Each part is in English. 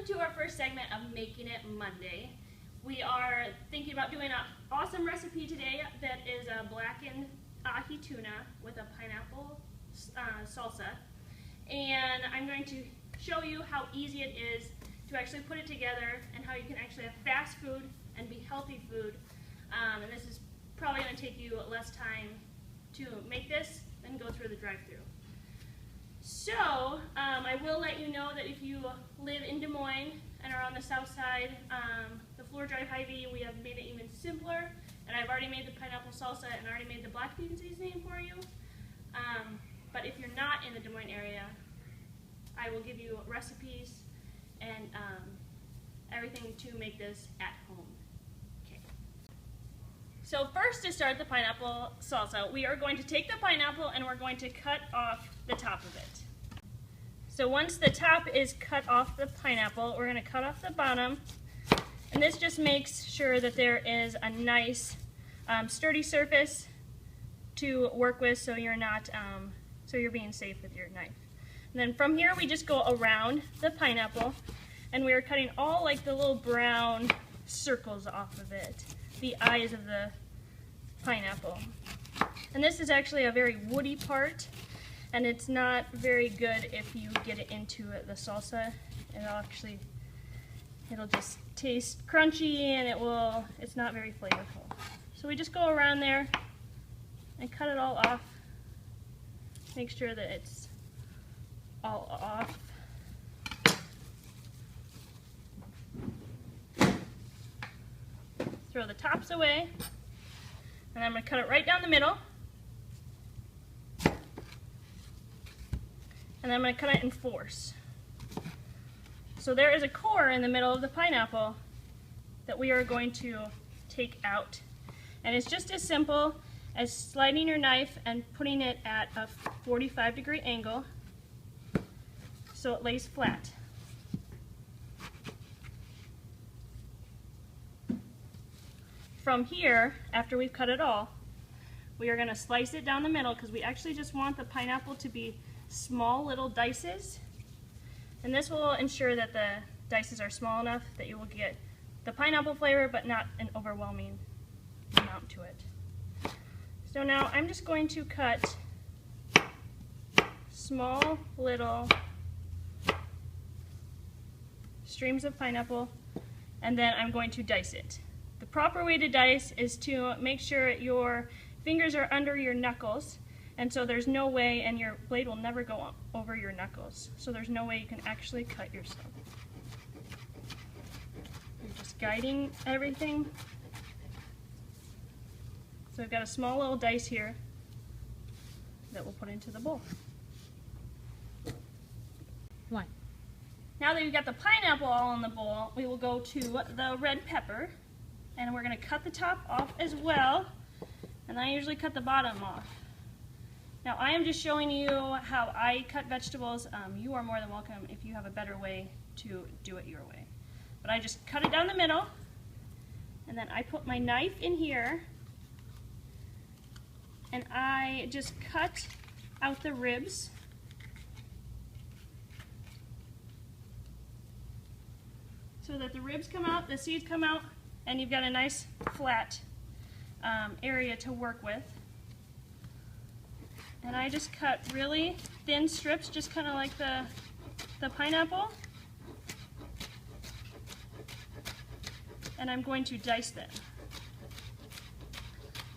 welcome to our first segment of Making It Monday. We are thinking about doing an awesome recipe today that is a blackened ahi tuna with a pineapple salsa. And I'm going to show you how easy it is to actually put it together and how you can actually have fast food and be healthy food. And this is probably going to take you less time to make this than go through the drive-thru. So, I will let you know that if you live in Des Moines and are on the south side, the Floor Drive Hy-Vee, we have made it even simpler, and I've already made the pineapple salsa and already made the black bean seasoning for you. But if you're not in the Des Moines area, I will give you recipes and everything to make this at home. Okay. So first, to start the pineapple salsa, we are going to take the pineapple and we're going to cut off the top of it. So once the top is cut off the pineapple, we're going to cut off the bottom, and this just makes sure that there is a nice sturdy surface to work with, so you're not so you're being safe with your knife. And then from here we just go around the pineapple, and we are cutting all like the little brown circles off of it, the eyes of the pineapple. And this is actually a very woody part, and it's not very good if you get it into the salsa. It'll just taste crunchy, and it's not very flavorful. So we just go around there and cut it all off. Make sure that it's all off. Throw the tops away, and I'm going to cut it right down the middle. And I'm going to cut it in fours. So there is a core in the middle of the pineapple that we are going to take out. And it's just as simple as sliding your knife and putting it at a 45-degree angle so it lays flat. From here, after we've cut it all, we are going to slice it down the middle, because we actually just want the pineapple to be small little dices, and this will ensure that the dices are small enough that you will get the pineapple flavor but not an overwhelming amount to it. So now I'm just going to cut small little streams of pineapple, and then I'm going to dice it. The proper way to dice is to make sure your fingers are under your knuckles, and so there's no way, and your blade will never go over your knuckles, so there's no way you can actually cut yourself. You're just guiding everything. So I've got a small little dice here that we'll put into the bowl. One. Now that we've got the pineapple all in the bowl, we will go to the red pepper, and we're going to cut the top off as well, and I usually cut the bottom off. Now I am just showing you how I cut vegetables. You are more than welcome if you have a better way to do it your way. But I just cut it down the middle, and then I put my knife in here, and I just cut out the ribs. So that the ribs come out, the seeds come out, and you've got a nice flat area to work with. And I just cut really thin strips, just kind of like the pineapple. And I'm going to dice them.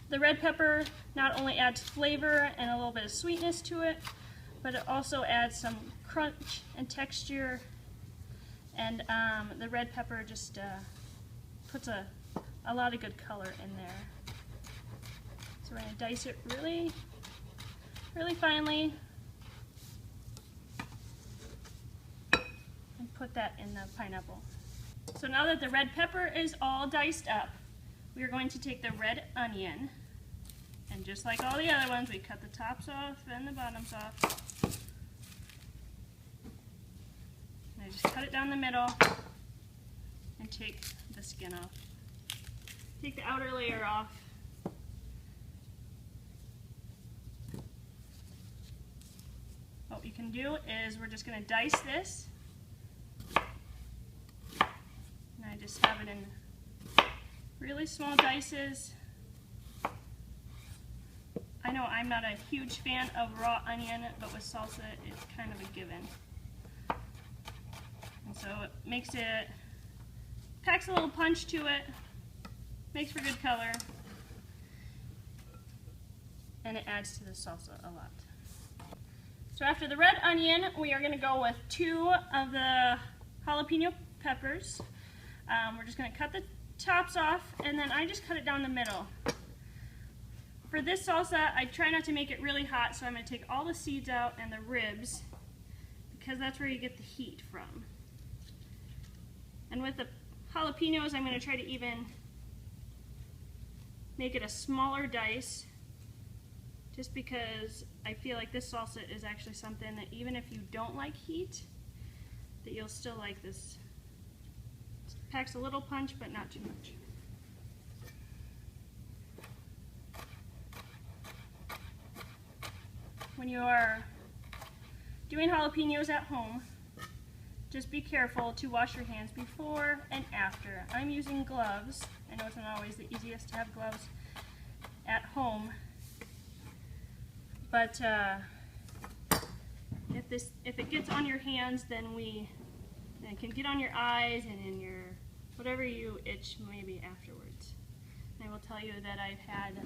The red pepper not only adds flavor and a little bit of sweetness to it, but it also adds some crunch and texture. And the red pepper just puts a lot of good color in there. So we're going to dice it really finely and put that in the pineapple. So now that the red pepper is all diced up, we are going to take the red onion, and just like all the other ones, we cut the tops off and the bottoms off. And I just cut it down the middle and take the skin off. Take the outer layer off. What we can do is we're just going to dice this it in really small dices. I know I'm not a huge fan of raw onion, but with salsa, it's kind of a given. And so it makes it, packs a little punch to it, makes for good color, and it adds to the salsa a lot. So after the red onion, we are going to go with 2 of the jalapeno peppers. We're just going to cut the tops off, and then I just cut it down the middle. For this salsa, I try not to make it really hot, so I'm going to take all the seeds out and the ribs, because that's where you get the heat from. And with the jalapenos, I'm going to try to even make it a smaller dice, just because I feel like this salsa is actually something that even if you don't like heat, that you'll still like this. It packs a little punch, but not too much. When you are doing jalapenos at home, just be careful to wash your hands before and after. I'm using gloves. I know it's not always the easiest to have gloves at home, but if it gets on your hands, then it can get on your eyes and in your whatever you itch maybe afterwards. And I will tell you that I've had,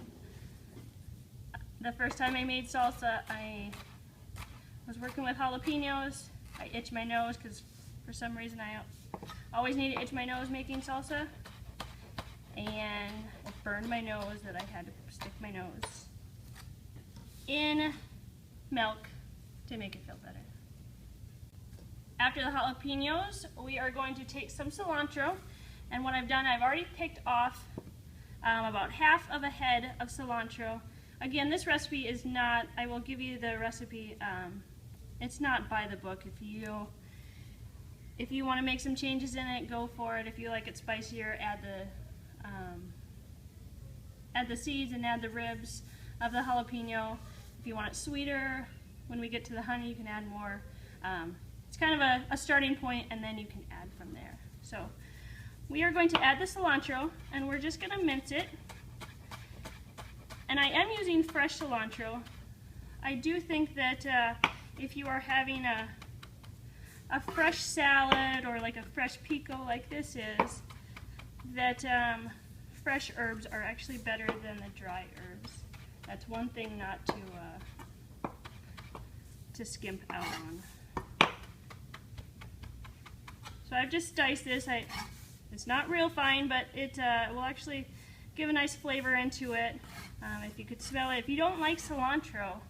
the first time I made salsa, I was working with jalapenos. I itched my nose because for some reason I always need to itch my nose making salsa, and it burned my nose that I had to stick my nose in milk to make it feel better. After the jalapenos, we are going to take some cilantro, and what I've done, I've already picked off about half of a head of cilantro. Again, this recipe is not, I will give you the recipe, it's not by the book. If you want to make some changes in it, go for it. If you like it spicier, add the seeds and add the ribs of the jalapeno. If you want it sweeter, when we get to the honey, you can add more. It's kind of a starting point, and then you can add from there. So we are going to add the cilantro, and we're just going to mince it. And I am using fresh cilantro. I do think that if you are having a fresh salad or like a fresh pico like this is, that fresh herbs are actually better than the dry herbs. That's one thing not to skimp out on. So I've just diced this. It's not real fine, but it will actually give a nice flavor into it. If you could smell it. If you don't like cilantro,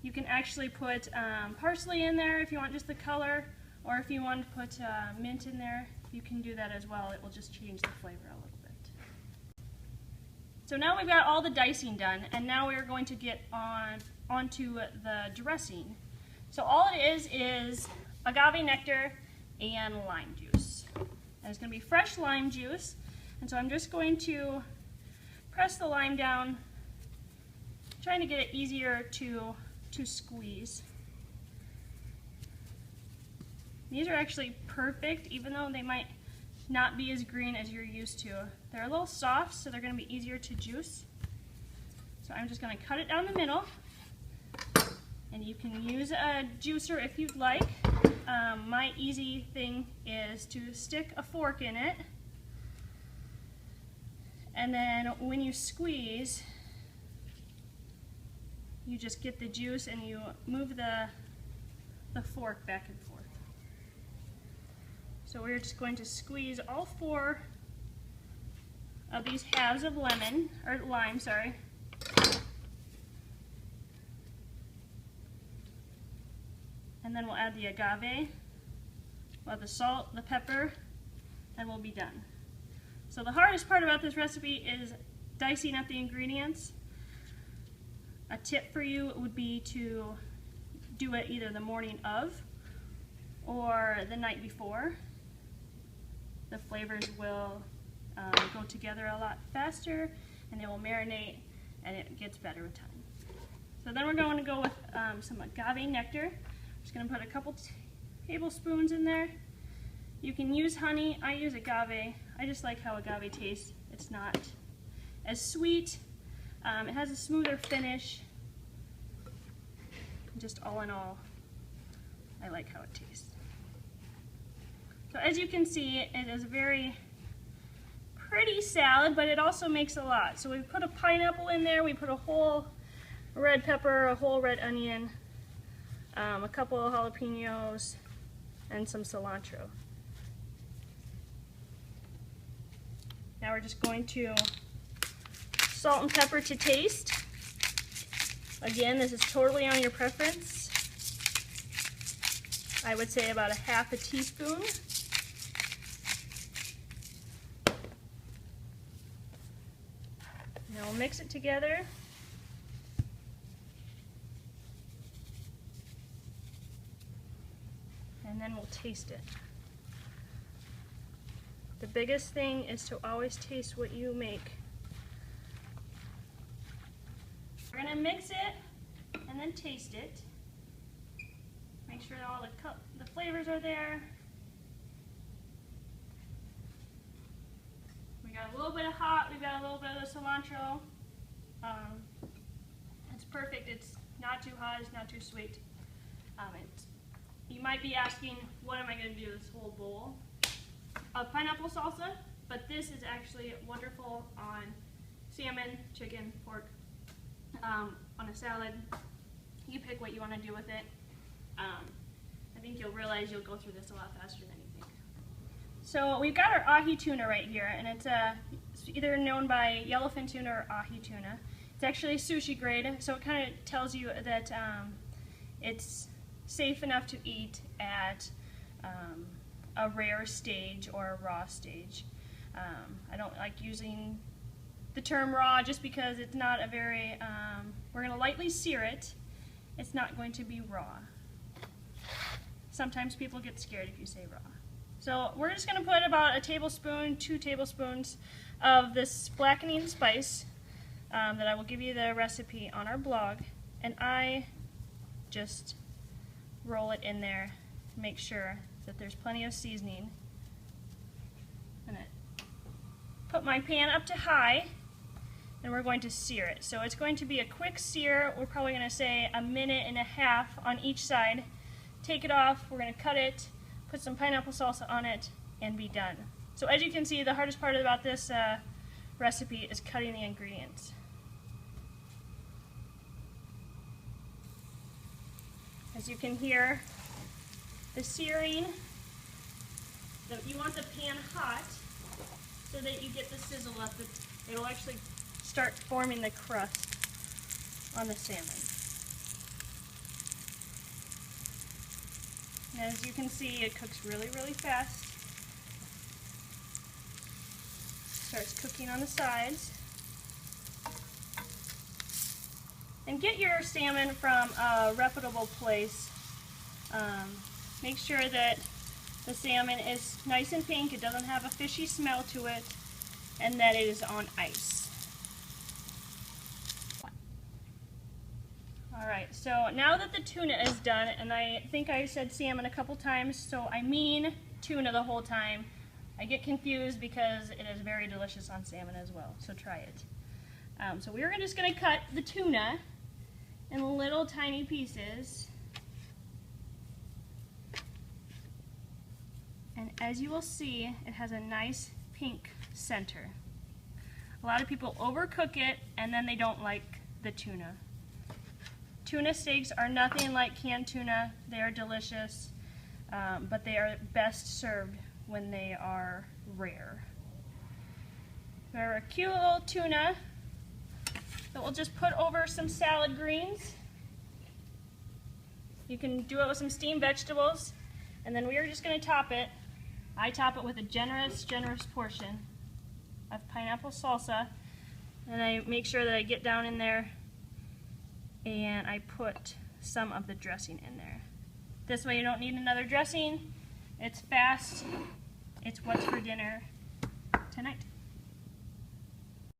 you can actually put parsley in there if you want just the color, or if you want to put mint in there, you can do that as well. It will just change the flavor a little bit. So now we've got all the dicing done, and now we're going to get onto the dressing. So all it is agave nectar and lime juice. And it's going to be fresh lime juice, and so I'm just going to press the lime down, trying to get it easier to squeeze. These are actually perfect, even though they might not be as green as you're used to. They're a little soft, so they're going to be easier to juice. So I'm just going to cut it down the middle, and you can use a juicer if you'd like. My easy thing is to stick a fork in it, and then when you squeeze, you just get the juice and you move the fork back and forth. So we're just going to squeeze all 4 of these halves of lime, sorry. And then we'll add the agave, we'll add the salt, the pepper, and we'll be done. So the hardest part about this recipe is dicing up the ingredients. A tip for you would be to do it either the morning of or the night before. The flavors will go together a lot faster, and they will marinate, and it gets better with time. So then we're going to go with some agave nectar. I'm just going to put a couple tablespoons in there, You can use honey. I use agave. I just like how agave tastes. It's not as sweet. It has a smoother finish. Just all in all, I like how it tastes. So as you can see, it is a very pretty salad, but it also makes a lot. So we put a pineapple in there, we put a whole red pepper, a whole red onion, a couple of jalapenos, and some cilantro. Now we're just going to salt and pepper to taste. Again, this is totally on your preference. I would say about a half a teaspoon. Now we'll mix it together. And then we'll taste it. The biggest thing is to always taste what you make. We're going to mix it and then taste it. Make sure that all the flavors are there. We got a little bit of hot, we've got a little bit of the cilantro. It's perfect. It's not too hot, it's not too sweet. You might be asking, what am I going to do with this whole bowl of pineapple salsa? But this is actually wonderful on salmon, chicken, pork. On a salad. You pick what you want to do with it. I think you'll realize you'll go through this a lot faster than you think. So we've got our ahi tuna right here, and it's either known by yellowfin tuna or ahi tuna. It's actually sushi grade, so it kind of tells you that it's safe enough to eat at a rare stage or a raw stage. I don't like using the term raw just because it's not a very, we're going to lightly sear it. It's not going to be raw. Sometimes people get scared if you say raw. So we're just going to put about a tablespoon, 2 tablespoons of this blackening spice that I will give you the recipe on our blog, and I just roll it in there to make sure that there's plenty of seasoning. I'm going to put my pan up to high, and we're going to sear it. So it's going to be a quick sear. We're probably going to say a minute and a half on each side. Take it off, we're going to cut it, put some pineapple salsa on it, and be done. So as you can see, the hardest part about this recipe is cutting the ingredients. As you can hear, the searing, you want the pan hot so that you get the sizzle up. It'll actually start forming the crust on the salmon. And as you can see, it cooks really, really fast. Starts cooking on the sides. And get your salmon from a reputable place. Make sure that the salmon is nice and pink, it doesn't have a fishy smell to it, and that it is on ice. Alright, so now that the tuna is done, and I think I said salmon a couple times, so I mean tuna the whole time. I get confused because it is very delicious on salmon as well, so try it. So we're just going to cut the tuna in little tiny pieces. And as you will see, it has a nice pink center. A lot of people overcook it and then they don't like the tuna. Tuna steaks are nothing like canned tuna. They are delicious, but they are best served when they are rare. They're a cute little tuna that we'll just put over some salad greens. You can do it with some steamed vegetables, and then we are just going to top it. I top it with a generous portion of pineapple salsa, and I make sure that I get down in there and I put some of the dressing in there. This way you don't need another dressing. It's fast. It's what's for dinner tonight.